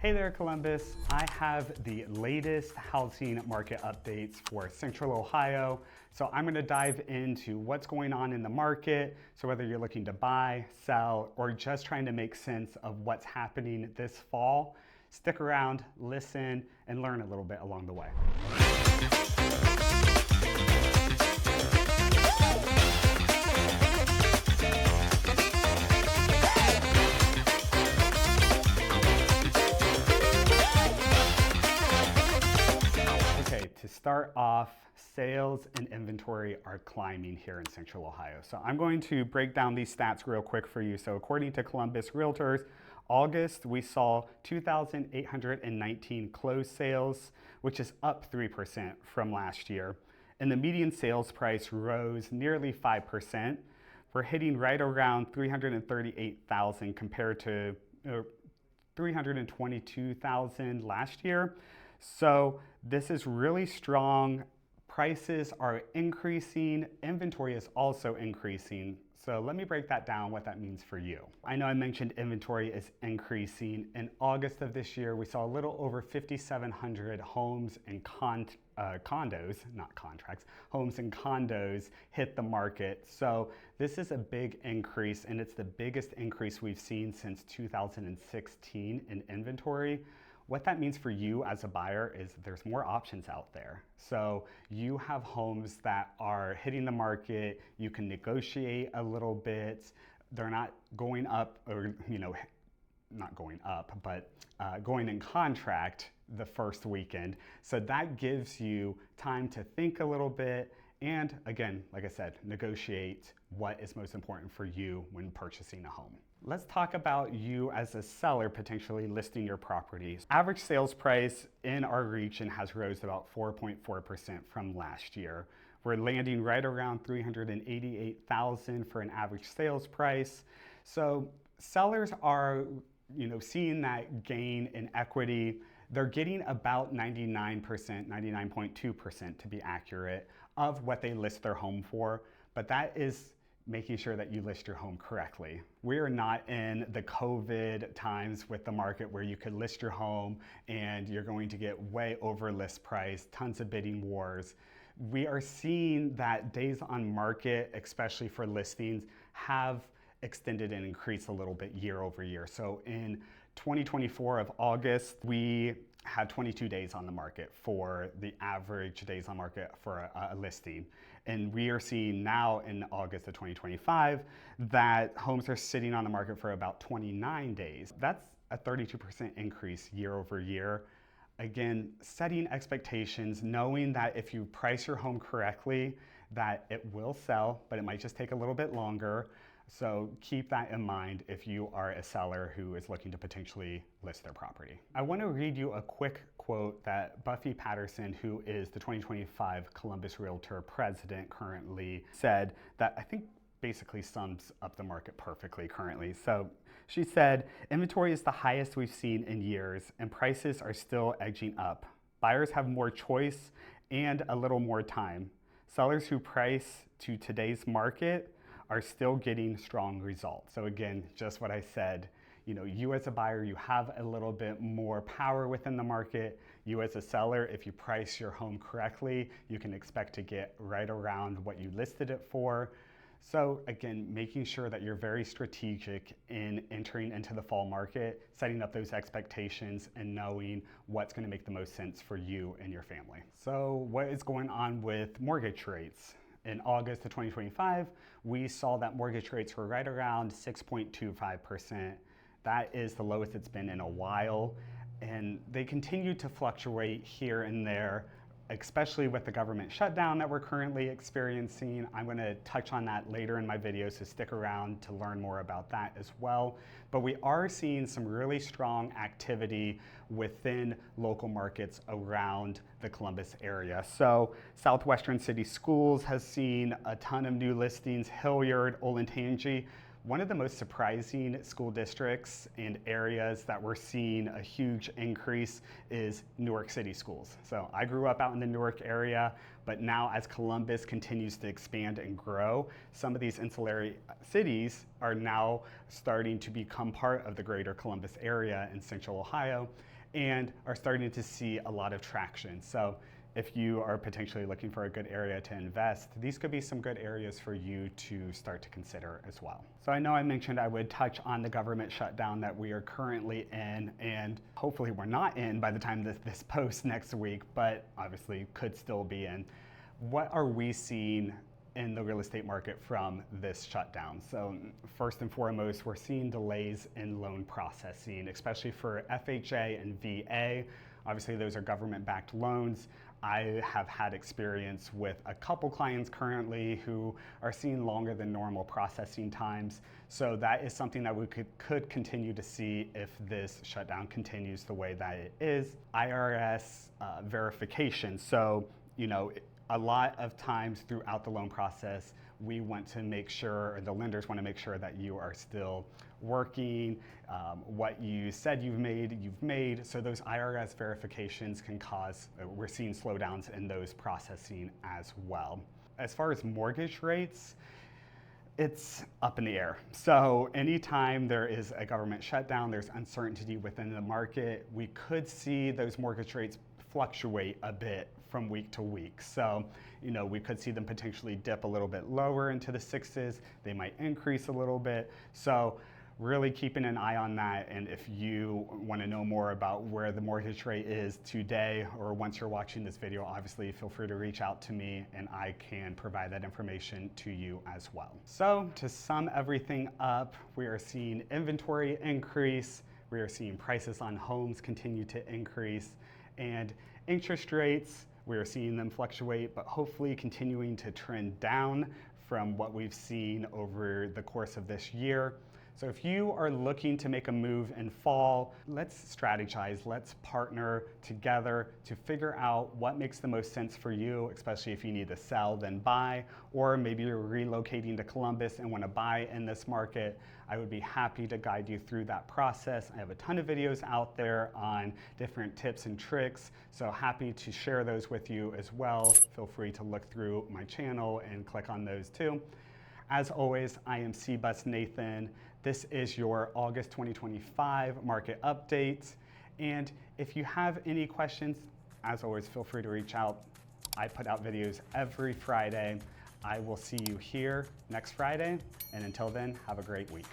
Hey there, Columbus. I have the latest housing market updates for Central Ohio. So I'm gonna dive into what's going on in the market. So whether you're looking to buy, sell, or just trying to make sense of what's happening this fall, stick around, listen, and learn a little bit along the way. To start off, sales and inventory are climbing here in Central Ohio. So I'm going to break down these stats real quick for you. So according to Columbus Realtors, August, we saw 2,819 closed sales, which is up 3% from last year. And the median sales price rose nearly 5%. We're hitting right around 338,000 compared to 322,000 last year. So this is really strong. Prices are increasing. Inventory is also increasing. So let me break that down, what that means for you. I know I mentioned inventory is increasing. In August of this year, we saw a little over 5,700 homes and condos, not contracts, homes and condos hit the market. So this is a big increase, and it's the biggest increase we've seen since 2016 in inventory. What that means for you as a buyer is there's more options out there. So you have homes that are hitting the market, you can negotiate a little bit, they're not going up, or not going up, but going in contract the first weekend. So that gives you time to think a little bit and, again, like I said, negotiate what is most important for you when purchasing a home. Let's talk about you as a seller potentially listing your properties. Average sales price in our region has rose about 4.4% from last year. We're landing right around 388,000 for an average sales price. So sellers are, seeing that gain in equity. They're getting about 99%, 99.2% to be accurate, of what they list their home for, but that is making sure that you list your home correctly. We are not in the COVID times with the market where you could list your home and you're going to get way over list price, tons of bidding wars. We are seeing that days on market, especially for listings, have extended and increased a little bit year over year. So in 2024 of August, we had 22 days on the market for the average days on market for a listing. And we are seeing now in August of 2025 that homes are sitting on the market for about 29 days. That's a 32% increase year over year. Again, setting expectations, knowing that if you price your home correctly, that it will sell, but it might just take a little bit longer. So keep that in mind if you are a seller who is looking to potentially list their property. I want to read you a quick quote that Buffy Patterson, who is the 2025 Columbus Realtor president currently, said that I think basically sums up the market perfectly currently. So she said, "Inventory is the highest we've seen in years and prices are still edging up. Buyers have more choice and a little more time. Sellers who price to today's market are still getting strong results." So again, just what I said, you as a buyer, you have a little bit more power within the market. You as a seller, if you price your home correctly, you can expect to get right around what you listed it for. So again, making sure that you're very strategic in entering into the fall market, setting up those expectations and knowing what's going to make the most sense for you and your family. So what is going on with mortgage rates? In August of 2025, we saw that mortgage rates were right around 6.25%. That is the lowest it's been in a while. And they continue to fluctuate here and there, especially with the government shutdown that we're currently experiencing. I'm going to touch on that later in my video, so stick around to learn more about that as well. But we are seeing some really strong activity within local markets around the Columbus area. So Southwestern City Schools has seen a ton of new listings. Hilliard, Olentangy, One of the most surprising school districts and areas that we're seeing a huge increase is Newark City schools. So I grew up out in the Newark area, but now as Columbus continues to expand and grow, some of these ancillary cities are now starting to become part of the greater Columbus area in Central Ohio and are starting to see a lot of traction. So if you are potentially looking for a good area to invest, these could be some good areas for you to start to consider as well. So I know I mentioned I would touch on the government shutdown that we are currently in, and hopefully we're not in by the time this posts next week, but obviously could still be in. What are we seeing in the real estate market from this shutdown? So first and foremost, we're seeing delays in loan processing, especially for FHA and VA. Obviously, those are government-backed loans. I have had experience with a couple clients currently who are seeing longer than normal processing times. So that is something that we could continue to see if this shutdown continues the way that it is. IRS verification. So, a lot of times throughout the loan process, we want to make sure, or the lenders want to make sure that you are still working, what you said you've made. So those IRS verifications can cause, we're seeing slowdowns in those processing as well. As far as mortgage rates, it's up in the air. So anytime there is a government shutdown, there's uncertainty within the market, we could see those mortgage rates fluctuate a bit from week to week. So, we could see them potentially dip a little bit lower into the sixes. They might increase a little bit. So really keeping an eye on that. And if you want to know more about where the mortgage rate is today, or once you're watching this video, obviously feel free to reach out to me and I can provide that information to you as well. So to sum everything up, we are seeing inventory increase. We are seeing prices on homes continue to increase, and interest rates, we are seeing them fluctuate, but hopefully continuing to trend down from what we've seen over the course of this year. So if you are looking to make a move in fall, let's strategize, let's partner together to figure out what makes the most sense for you, especially if you need to sell then buy, or maybe you're relocating to Columbus and want to buy in this market. I would be happy to guide you through that process. I have a ton of videos out there on different tips and tricks, so happy to share those with you as well. Feel free to look through my channel and click on those too. As always, I am C-Bus Nathan. This is your August 2025 market update. And if you have any questions, as always, feel free to reach out. I put out videos every Friday. I will see you here next Friday. And until then, have a great week.